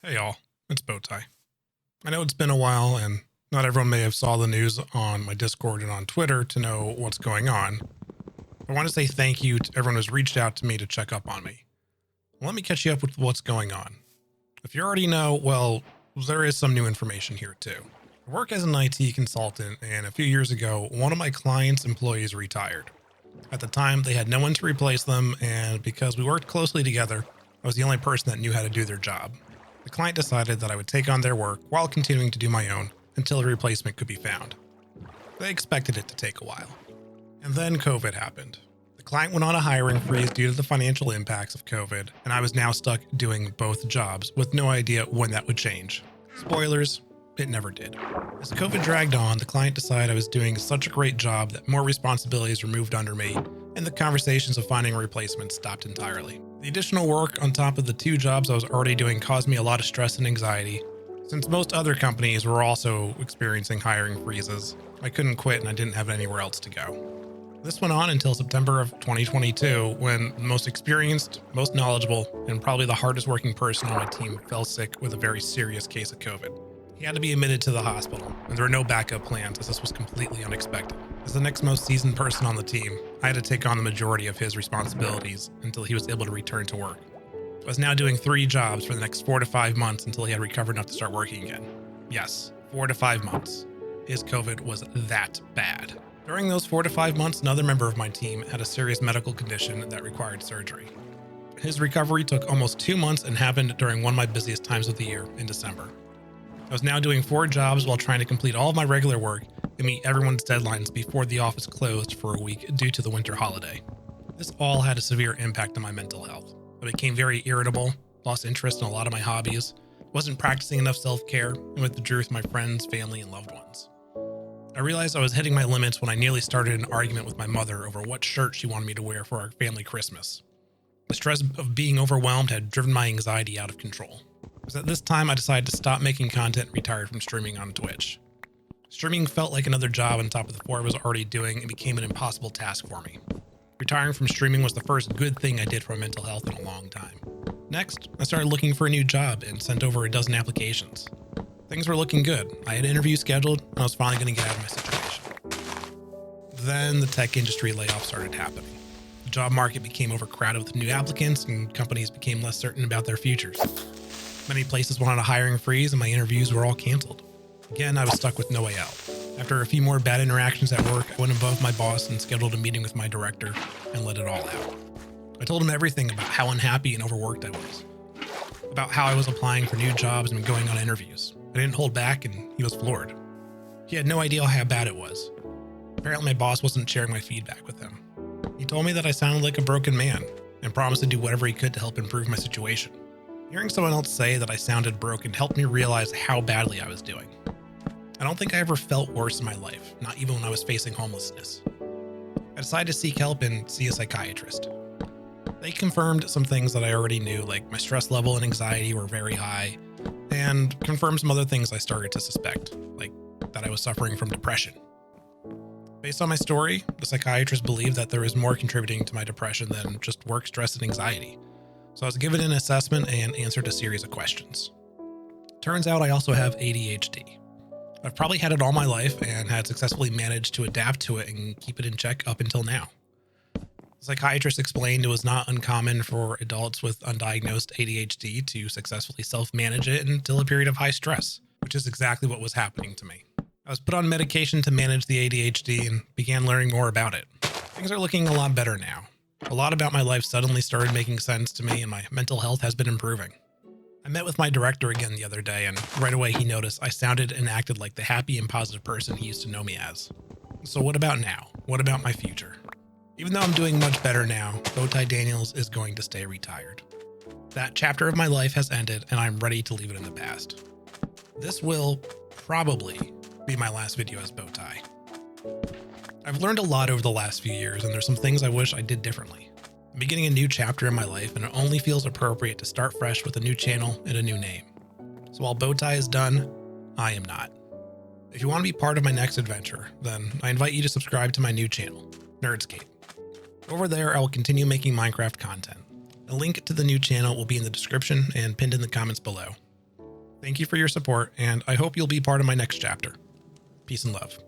Hey y'all, it's Bowtie. I know it's been a while and not everyone may have saw the news on my Discord and on Twitter to know what's going on. I want to say thank you to everyone who's reached out to me to check up on me. Let me catch you up with what's going on. If you already know, well, there is some new information here too. I work as an IT consultant, and a few years ago, one of my clients' employees retired. At the time, they had no one to replace them, and because we worked closely together, I was the only person that knew how to do their job. The client decided that I would take on their work while continuing to do my own until a replacement could be found. They expected it to take a while. And then COVID happened. The client went on a hiring freeze due to the financial impacts of COVID, and I was now stuck doing both jobs with no idea when that would change. Spoilers, it never did. As COVID dragged on, the client decided I was doing such a great job that more responsibilities were moved under me, and the conversations of finding a replacement stopped entirely. The additional work on top of the two jobs I was already doing caused me a lot of stress and anxiety. Since most other companies were also experiencing hiring freezes, I couldn't quit and I didn't have anywhere else to go. This went on until September of 2022, when the most experienced, most knowledgeable, and probably the hardest working person on my team fell sick with a very serious case of COVID. He had to be admitted to the hospital, and there were no backup plans as this was completely unexpected. As the next most seasoned person on the team, I had to take on the majority of his responsibilities until he was able to return to work. I was now doing 3 jobs for the next 4 to 5 months until he had recovered enough to start working again. Yes, 4 to 5 months. His COVID was that bad. During those 4 to 5 months, another member of my team had a serious medical condition that required surgery. His recovery took almost 2 months and happened during one of my busiest times of the year in December. I was now doing 4 jobs while trying to complete all of my regular work and meet everyone's deadlines before the office closed for a week due to the winter holiday. This all had a severe impact on my mental health. I became very irritable, lost interest in a lot of my hobbies, wasn't practicing enough self-care, and withdrew with my friends, family, and loved ones. I realized I was hitting my limits when I nearly started an argument with my mother over what shirt she wanted me to wear for our family Christmas. The stress of being overwhelmed had driven my anxiety out of control. It was at this time I decided to stop making content and retired from streaming on Twitch. Streaming felt like another job on top of the 4 I was already doing and became an impossible task for me. Retiring from streaming was the first good thing I did for my mental health in a long time. Next, I started looking for a new job and sent over a dozen applications. Things were looking good. I had interviews scheduled, and I was finally going to get out of my situation. Then the tech industry layoffs started happening. The job market became overcrowded with new applicants, and companies became less certain about their futures. Many places went on a hiring freeze, and my interviews were all canceled. Again, I was stuck with no way out. After a few more bad interactions at work, I went above my boss and scheduled a meeting with my director and let it all out. I told him everything about how unhappy and overworked I was, about how I was applying for new jobs and going on interviews. I didn't hold back, and he was floored. He had no idea how bad it was. Apparently, my boss wasn't sharing my feedback with him. He told me that I sounded like a broken man and promised to do whatever he could to help improve my situation. Hearing someone else say that I sounded broken helped me realize how badly I was doing. I don't think I ever felt worse in my life, not even when I was facing homelessness. I decided to seek help and see a psychiatrist. They confirmed some things that I already knew, like my stress level and anxiety were very high, and confirmed some other things I started to suspect, like that I was suffering from depression. Based on my story, the psychiatrist believed that there was more contributing to my depression than just work stress and anxiety. So I was given an assessment and answered a series of questions. Turns out I also have ADHD. I've probably had it all my life and had successfully managed to adapt to it and keep it in check up until now. The psychiatrist explained it was not uncommon for adults with undiagnosed ADHD to successfully self-manage it until a period of high stress, which is exactly what was happening to me. I was put on medication to manage the ADHD and began learning more about it. Things are looking a lot better now. A lot about my life suddenly started making sense to me, and my mental health has been improving. I met with my director again the other day, and right away he noticed I sounded and acted like the happy and positive person he used to know me as. So what about now? What about my future? Even though I'm doing much better now, Bowtie Daniels is going to stay retired. That chapter of my life has ended, and I'm ready to leave it in the past. This will probably be my last video as Bowtie. I've learned a lot over the last few years, and there's some things I wish I did differently. I'm beginning a new chapter in my life, and it only feels appropriate to start fresh with a new channel and a new name. So while Bowtie is done, I am not. If you want to be part of my next adventure, then I invite you to subscribe to my new channel, Nerdscape. Over there, I will continue making Minecraft content. A link to the new channel will be in the description and pinned in the comments below. Thank you for your support, and I hope you'll be part of my next chapter. Peace and love.